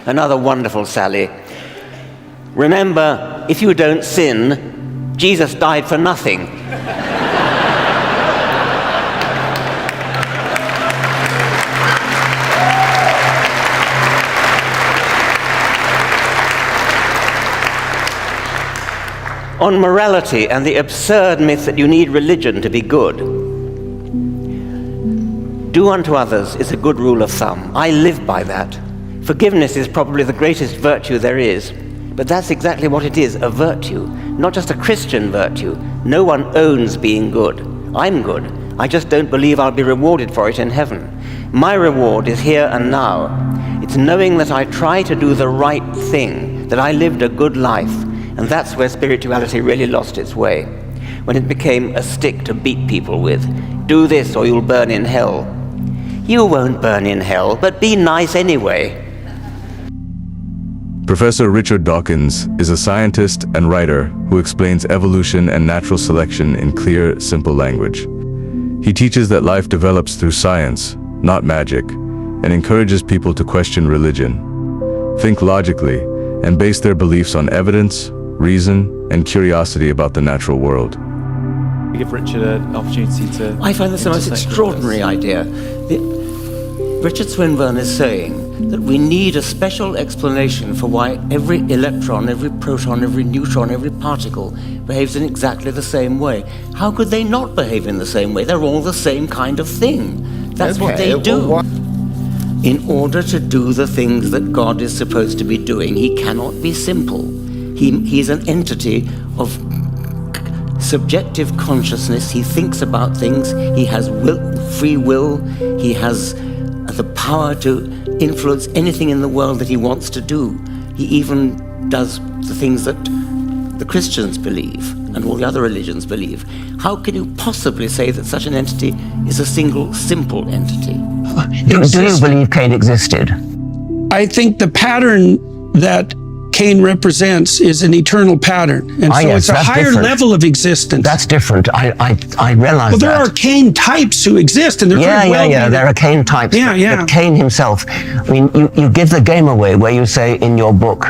Another wonderful sally. Remember, if you don't sin, Jesus died for nothing. On morality and the absurd myth that you need religion to be good. Do unto others is a good rule of thumb. I live by that. Forgiveness is probably the greatest virtue there is, but that's exactly what it is, a virtue, not just a Christian virtue. No one owns being good. I'm good. I just don't believe I'll be rewarded for it in heaven. My reward is here and now. It's knowing that I try to do the right thing, that I lived a good life. And that's where spirituality really lost its way, when it became a stick to beat people with. Do this or you'll burn in hell. You won't burn in hell, but be nice anyway. Professor Richard Dawkins is a scientist and writer who explains evolution and natural selection in clear, simple language. He teaches that life develops through science, not magic, and encourages people to question religion, think logically, and base their beliefs on evidence, reason, and curiosity about the natural world. Give Richard an opportunity to... I find this the most extraordinary idea. Richard Swinburne is saying that we need a special explanation for why every electron, every proton, every neutron, every particle behaves in exactly the same way. How could they not behave in the same way? They're all the same kind of thing. That's what they do. In order to do the things that God is supposed to be doing, he cannot be simple. He's an entity of subjective consciousness. He thinks about things. He has free will. He has the power to influence anything in the world that he wants to do. He even does the things that the Christians believe and all the other religions believe. How can you possibly say that such an entity is a single, simple entity? Do you believe Cain existed? I think the pattern that Cain represents is an eternal pattern, and so yes, it's a higher level of existence. That's different. I realize well, there that. are Cain types who exist, and they're there are Cain types. But Cain himself, I mean, you give the game away where you say in your book,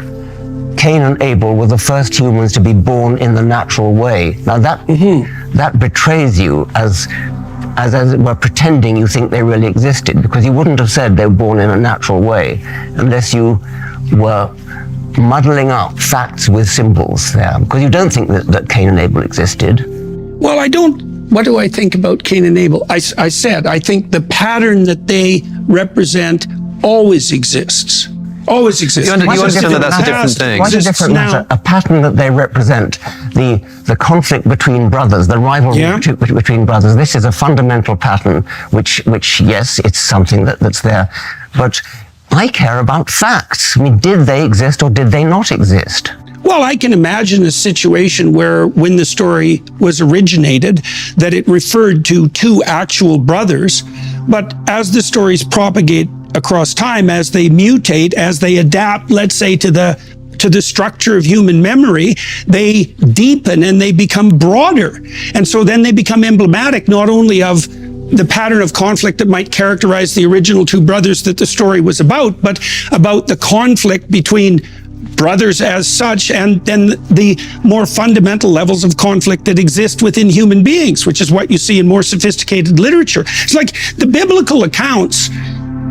Cain and Abel were the first humans to be born in the natural way. Now that betrays you as it were pretending you think they really existed, because you wouldn't have said they were born in a natural way unless you were muddling up facts with symbols there, because you don't think that Cain and Abel existed. Well, I don't. What do I think about Cain and Abel? I said I think the pattern that they represent always exists. Always exists. You understand that that's a different thing. What's a different matter? A pattern that they represent, the conflict between brothers, the rivalry between brothers. This is a fundamental pattern, which yes, it's something that's there, but I care about facts. I mean, did they exist or did they not exist? Well, I can imagine a situation where, when the story was originated, that it referred to two actual brothers, but as the stories propagate across time, as they mutate, as they adapt, let's say, to the structure of human memory, they deepen and they become broader. And so then they become emblematic not only of the pattern of conflict that might characterize the original two brothers that the story was about, but about the conflict between brothers as such, and then the more fundamental levels of conflict that exist within human beings, which is what you see in more sophisticated literature. It's like the biblical accounts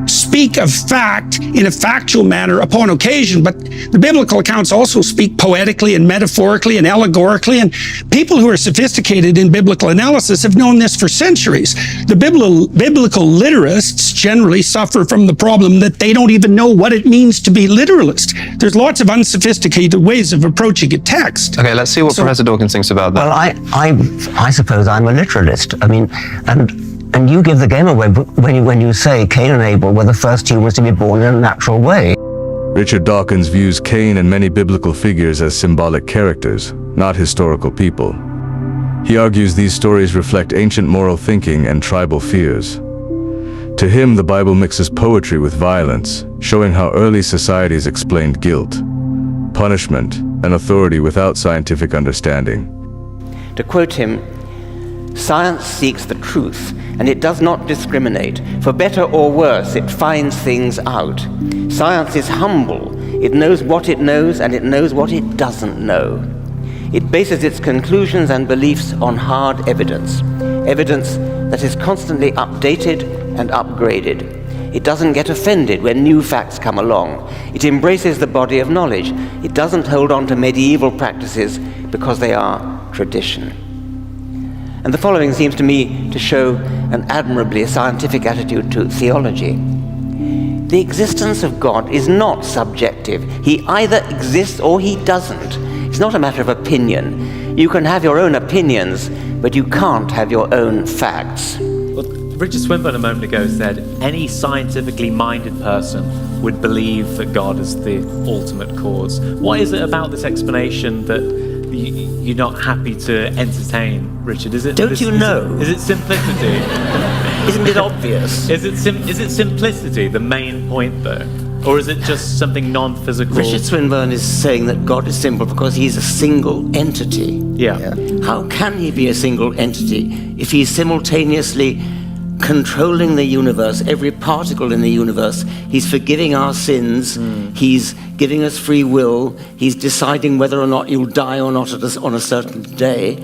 speak of fact in a factual manner upon occasion, but the biblical accounts also speak poetically and metaphorically and allegorically, and people who are sophisticated in biblical analysis have known this for centuries. The biblical literalists generally suffer from the problem that they don't even know what it means to be literalist. There's lots of unsophisticated ways of approaching a text. Okay, let's see what Professor Dawkins thinks about that. Well, I suppose I'm a literalist. I mean, and you give the game away when you say Cain and Abel were the first humans to be born in a natural way. Richard Dawkins views Cain and many biblical figures as symbolic characters, not historical people. He argues these stories reflect ancient moral thinking and tribal fears. To him, the Bible mixes poetry with violence, showing how early societies explained guilt, punishment, and authority without scientific understanding. To quote him, Science seeks the truth, and it does not discriminate. For better or worse, it finds things out. Science is humble. It knows what it knows, and it knows what it doesn't know. It bases its conclusions and beliefs on hard evidence, evidence that is constantly updated and upgraded. It doesn't get offended when new facts come along. It embraces the body of knowledge. It doesn't hold on to medieval practices because they are tradition. And the following seems to me to show an admirably scientific attitude to theology. The existence of God is not subjective. He either exists or he doesn't. It's not a matter of opinion. You can have your own opinions, but you can't have your own facts. Well, Richard Swinburne a moment ago said any scientifically minded person would believe that God is the ultimate cause. What is it about this explanation that you're not happy to entertain, Richard? Is it? Don't you know? Is it simplicity? Isn't it obvious? Is it simplicity the main point, though? Or is it just something non-physical? Richard Swinburne is saying that God is simple because he's a single entity. Yeah. How can he be a single entity if he's simultaneously controlling the universe, every particle in the universe? He's forgiving our sins. He's giving us free will. He's deciding whether or not you'll die or not on a certain day.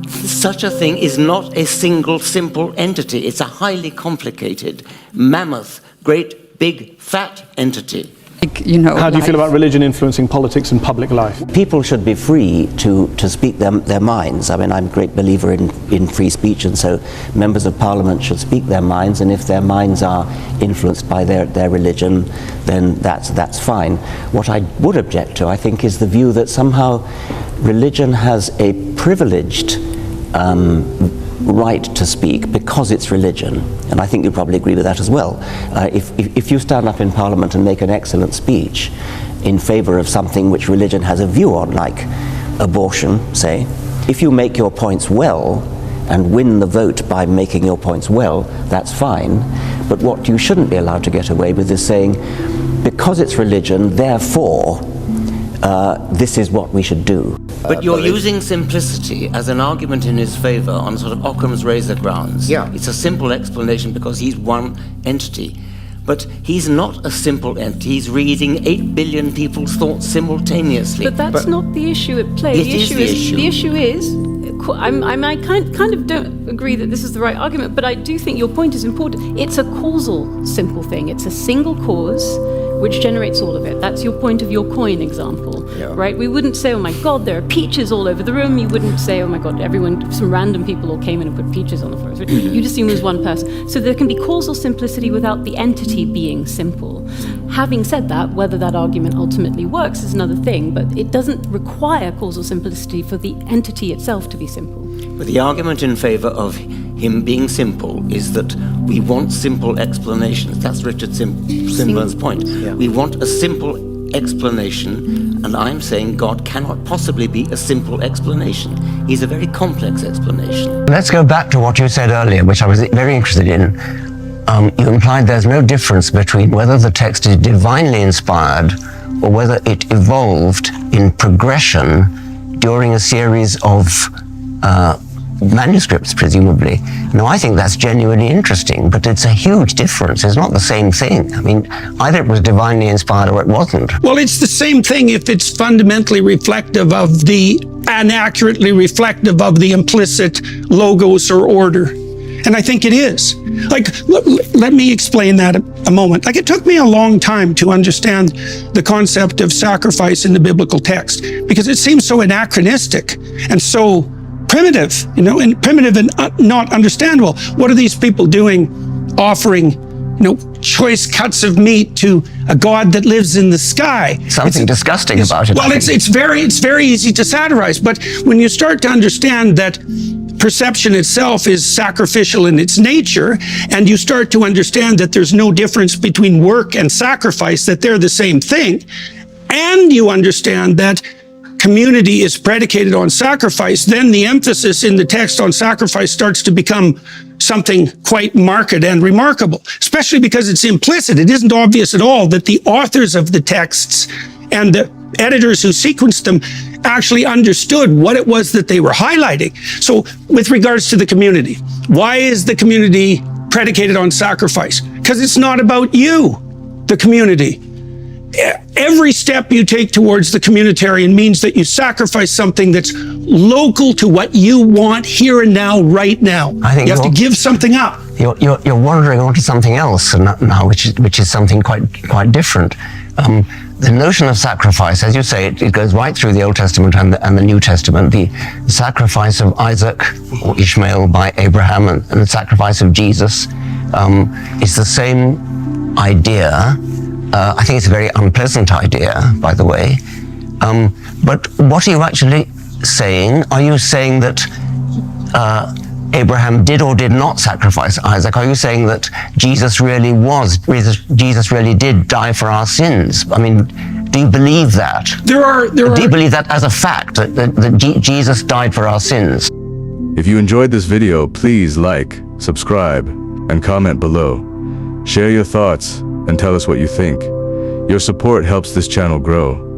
Such a thing is not a single, simple entity. It's a highly complicated, mammoth, great, big, fat entity. How do you feel about religion influencing politics and public life? People should be free to speak their minds. I mean, I'm a great believer in free speech, and so members of parliament should speak their minds, and if their minds are influenced by their religion, then that's fine. What I would object to, I think, is the view that somehow religion has a privileged right to speak because it's religion, and I think you probably agree with that as well. If you stand up in Parliament and make an excellent speech in favour of something which religion has a view on, like abortion, say, if you make your points well and win the vote by making your points well, that's fine. But what you shouldn't be allowed to get away with is saying, because it's religion, therefore, this is what we should do. But you're using simplicity as an argument in his favour on sort of Occam's razor grounds. Yeah. It's a simple explanation because he's one entity. But he's not a simple entity. He's reading 8 billion people's thoughts simultaneously. But that's not the issue at play. It is the issue. The issue is, I kind of don't agree that this is the right argument, but I do think your point is important. It's a causal, simple thing. It's a single cause which generates all of it. That's your point of your coin example, right? We wouldn't say, oh my God, there are peaches all over the room. You wouldn't say, oh my God, some random people all came in and put peaches on the floor. You just assume there's one person. So there can be causal simplicity without the entity being simple. Having said that, whether that argument ultimately works is another thing, but it doesn't require causal simplicity for the entity itself to be simple. But the argument in favour of him being simple is that we want simple explanations. That's Richard Swinburne's point. Yeah. We want a simple explanation, and I'm saying God cannot possibly be a simple explanation. He's a very complex explanation. Let's go back to what you said earlier, which I was very interested in. You implied there's no difference between whether the text is divinely inspired or whether it evolved in progression during a series of manuscripts, presumably. Now, I think that's genuinely interesting, but it's a huge difference. It's not the same thing. I mean, either it was divinely inspired or it wasn't. Well, it's the same thing if it's fundamentally reflective of and accurately reflective of the implicit logos or order. And I think it is. Like, let me explain that a moment. Like, it took me a long time to understand the concept of sacrifice in the biblical text because it seems so anachronistic and so primitive, and primitive and not understandable. What are these people doing, offering, choice cuts of meat to a God that lives in the sky? Something disgusting about it. Well, it's very easy to satirize, but when you start to understand that perception itself is sacrificial in its nature, and you start to understand that there's no difference between work and sacrifice, that they're the same thing, and you understand that community is predicated on sacrifice, then the emphasis in the text on sacrifice starts to become something quite marked and remarkable, especially because it's implicit. It isn't obvious at all that the authors of the texts and the editors who sequenced them actually understood what it was that they were highlighting. So with regards to the community, why is the community predicated on sacrifice? Because it's not about you, the community. Every step you take towards the communitarian means that you sacrifice something that's local to what you want here and now, right now. I think you have to give something up. You're wandering onto something else now, which is something quite different. The notion of sacrifice, as you say, it goes right through the Old Testament and the New Testament. The sacrifice of Isaac or Ishmael by Abraham and the sacrifice of Jesus is the same idea. I think it's a very unpleasant idea, by the way. But what are you actually saying? Are you saying that Abraham did or did not sacrifice Isaac? Are you saying that Jesus really did die for our sins? I mean, do you believe that? Do you believe that as a fact, that Jesus died for our sins? If you enjoyed this video, please like, subscribe, and comment below. Share your thoughts and tell us what you think. Your support helps this channel grow.